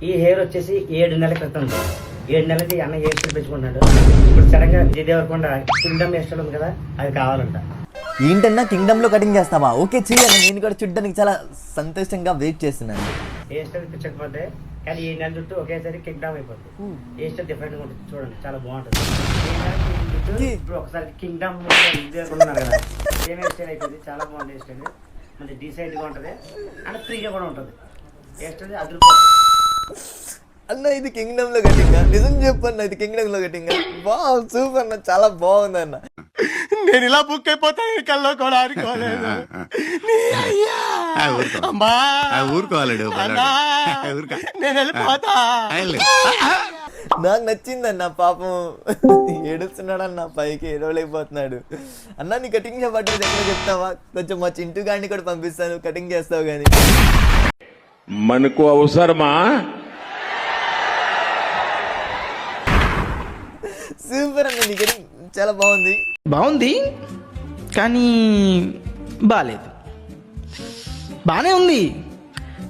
ఈ హెయిర్ వచ్చేసి 7 నెలల క్రితం 7 నెలలకి అన్న హెయిర్ స్టైల్ పెంచుకుంటున్నాడు. ఇప్పుడు సడన్ గా Vijay Deverakonda Kingdom hair style ఉంది కదా, అది కావాలంట. ఏంటన్నా కింగ్డమ్ లో కటింగ్ చేస్తావా? ఓకే చెయ్యాలి, నేను కూడా చూడ్డానికి చాలా సంతోషంగా వెయిట్ చేస్తున్నాను. హెయిర్ స్టైల్ పిచ్చకపోతే కానీ 7 నెలల చుట్టూ ఒకేసారి కింగ్డమ్ అయిపోతుంది. హెయిర్ స్టైల్ డిఫరెంట్ గా ఉంటుంది, చూడండి చాలా బాగుంటుంది. ఇప్పుడు ఒకసారి కింగ్డమ్ ఉన్నారు కదా, సేమ్ హెయిర్ స్టైల్ అయిపోయింది, చాలా బాగుంది హెయిర్ స్టైల్. మంచి డీసెంట్ గా ఉంటుంది అండ్ ఫ్రీగా కూడా ఉంటుంది. హెయిర్ స్టైల్ అదిరిపోతుంది అన్న. ఇది కింగ్డమ్ లో కటింగ్? నిజం చెప్పన్న, ఇది కింగ్డమ్ లో కటింగ్? బా సూపర్ అన్న, చాలా బాగుంది అన్న. నేను ఇలా బుక్ అయిపోతాను, కల్లో కూడా ఆడుకోలేదు. ఊరుకోవాలడు నేను వెళ్ళిపోతా. నాకు నచ్చిందన్న, పాపం ఏడుస్తున్నాడన్న, పైకి ఏడవలేకపోతున్నాడు. అన్న నీ కటింగ్ చెప్పట్టు ఎక్కడ చెప్తావా? కొంచెం మా చింటూ గాడిని కూడా పంపిస్తాను, కటింగ్ చేస్తావు కానీ. మనకు అవసరమా? సూపర్ అన్న, నీ కటింగ్ చాలా బాగుంది కానీ బాగాలేదు. బాగానే ఉంది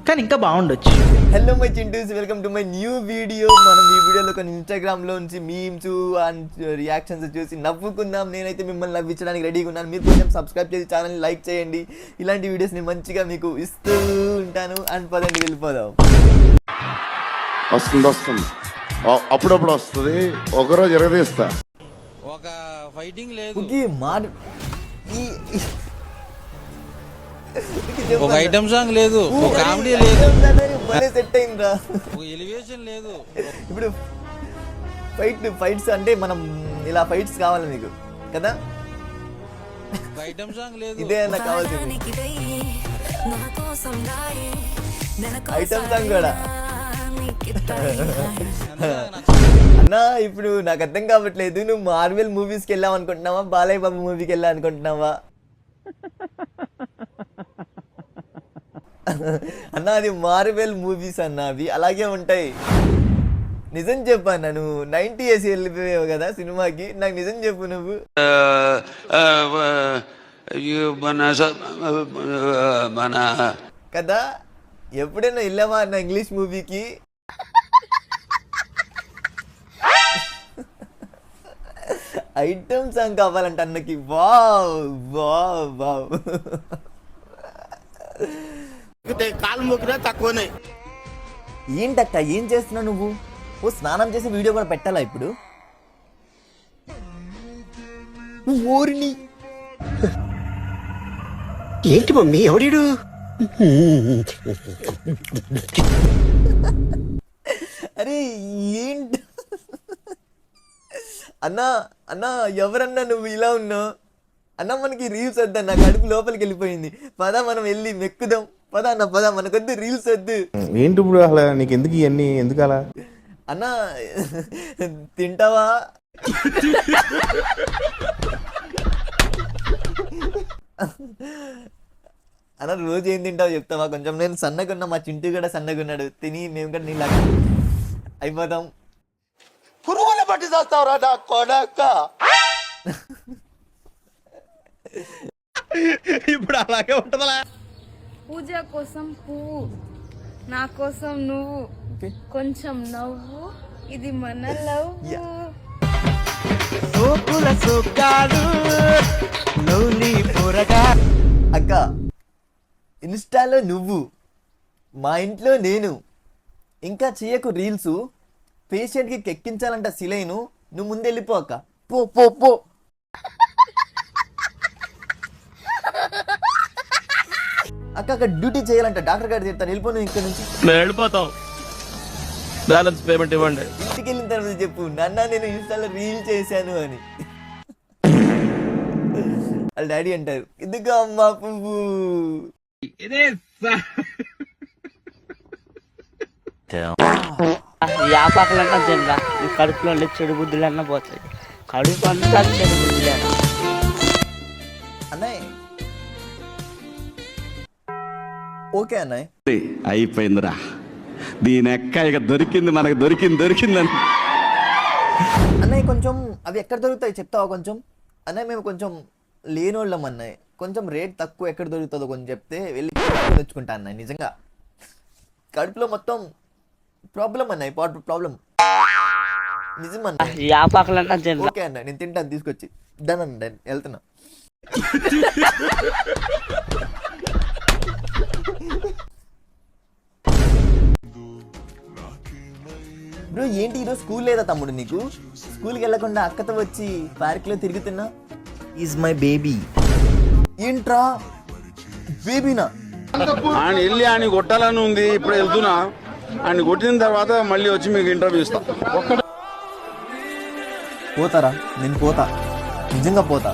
కానీ ఇంకా బాగుండొచ్చు. హలో మై చింటూస్, welcome to my new video. మనం ఈ వీడియోలో కొన్ని ఇన్స్టాగ్రామ్లో నుంచి మీమ్స్ అండ్ రియాక్షన్స్ చూసి నవ్వుకుందాం. నేనైతే మిమ్మల్ని నవ్వించడానికి రెడీగా ఉన్నాను. మీరు కొంచెం సబ్స్క్రైబ్ చేసి ఛానల్ని లైక్ చేయండి. ఇలాంటి వీడియోస్ని మంచిగా మీకు ఇస్తూ ఉంటాను. అండ్ పదండి వెళ్ళిపోదాం. వస్తుంది అప్పుడప్పుడు వస్తుంది, ఒకరోజు ఎరగదీస్తా. ఒక ఫైటింగ్ లేదు, ఒక ఐటమ్ సాంగ్ లేదు, ఒక కామెడీ లేదు, సెట్ అయిందా? ఒక ఎలివేషన్ లేదు. ఇప్పుడు ఫైట్స్ అంటే మనం ఇలా ఫైట్స్ కావాలి మీకు కదా, ఒక ఐటమ్ సాంగ్ లేదు. ఇదే నాకు కావాల్సింది, ఐటమ్ సాంగ్ కూడా. అన్నా ఇప్పుడు నాకు అర్థం కావట్లేదు, నువ్వు మార్వెల్ మూవీస్కి వెళ్ళావు అనుకుంటున్నావా, బాలయ్య బాబు మూవీకి వెళ్ళా అనుకుంటున్నావా? అన్న అది మార్వెల్ మూవీస్ అన్న, అవి అలాగే ఉంటాయి. నిజం చెప్పు అన్న, నువ్వు 90s వెళ్ళిపోయావు కదా సినిమాకి, నాకు నిజం చెప్పు నువ్వు. కదా ఎప్పుడైనా వెళ్ళావా అన్న ఇంగ్లీష్ మూవీకి? ఐటమ్ సాంగ్ కావాలంట అన్నకి. Wow wow wow. కాలు మొక్కినా తక్కువనే. ఏంటక్క ఏం చేస్తున్నావు నువ్వు? ఓ స్నానం చేసి వీడియో కూడా పెట్టాలా ఇప్పుడు? ఓరిని ఏంటి మమ్మీ ఎవడీడు? అరే ఏంటి అన్నా, అన్నా ఎవరన్నా నువ్వు ఇలా ఉన్నావు? అన్న మనకి రీల్స్ వద్దన్న, కడుపు లోపలికి వెళ్ళిపోయింది. పద మనం వెళ్ళి మెక్కుదాం. పద అన్న పద, మనకొద్దు రీల్స్ వద్దు. ఏంటి ఇప్పుడు అసలు నీకు ఎందుకు ఇవన్నీ, ఎందుకు అలా? అన్నా తింటావా? అన్న రోజు ఏం తింటావో చెప్తావా కొంచెం? నేను సన్నగా ఉన్నా, మా చింటూ కూడా సన్నగా ఉన్నాడు, తిని మేము కూడా నీలాగా అయిపోతాం. పురుగుల పట్టి చేస్తావురా నా కొడక. ఇప్పుడు అలాగే ఉంటదా? పూజ కోసం పువ్వు, నా కోసం నువ్వు, కొంచెం నవ్వు, ఇది మన లవ్. అక్క ఇన్స్టాలో నువ్వు, మా ఇంట్లో నేను, ఇంకా చెయ్యకు రీల్స్. పేషెంట్కి ఎక్కించాలంట సిలైను, నువ్వు ముందు వెళ్ళిపో అక్క. పో పో పో. అక్క అక్కడ డ్యూటీ చేయాలంట, డాక్టర్ గారు చెప్తాను, వెళ్ళిపో నువ్వు ఇక్కడ నుంచి. నేను వెళ్ళిపోతాం, బ్యాలెన్స్ పేమెంట్ ఇవ్వండి. ఇంటికి వెళ్ళిన తర్వాత చెప్పు, నాన్న నేను ఇన్స్టాలో రీల్ చేశాను అని. వాళ్ళ డాడీ అంటారు, ఎందుకు అమ్మా పువ్వు? యాపాకలన్నా తిందా, ఈ కడుపులో చెడు బుద్ధులన్నా పోతాయి. కడుపు అంతా చెడు బుద్ధులే అన్నయ్య. ఓకే అన్నయ్య, అయిపోయిందిరా, దీని ఎక్క ఇక దొరికింది, మనకు దొరికిందని. అన్నయ్య కొంచెం అవి ఎక్కడ దొరుకుతాయి చెప్తావా కొంచెం? అన్నయ్య మేము కొంచెం లేనోళ్ళం అన్నయ్య, కొంచెం రేట్ తక్కువ ఎక్కడ దొరుకుతుందో కొంచెం చెప్తే వెళ్ళి తెచ్చుకుంటా అన్నయ్య. నిజంగా కడుపులో మొత్తం ప్రాబ్లం అన్న ప్రాబ్లం నిజమన్నా. ఈ ఆపాకులన్నా తిన్నా. ఓకే అన్న, నేను తింటాను తీసుకొచ్చి. డన్ అన్న, డన్, వెళ్తున్నా. బ్రో ఏంటి ఈరోజు స్కూల్ లేదా తమ్ముడు నీకు? స్కూల్కి వెళ్ళకుండా అక్కతో వచ్చి పార్క్లో తిరుగుతున్నా. Is my baby. ఏంట్రా బేబీనా? ఆయన వెళ్ళి ఆయన కొట్టాలని ఉంది, ఇప్పుడు వెళ్తున్నా. ఆయన కొట్టిన తర్వాత మళ్ళీ వచ్చి మీకు ఇంటర్వ్యూ ఇస్తా. పోతారా? నేను పోతా, నిజంగా పోతా.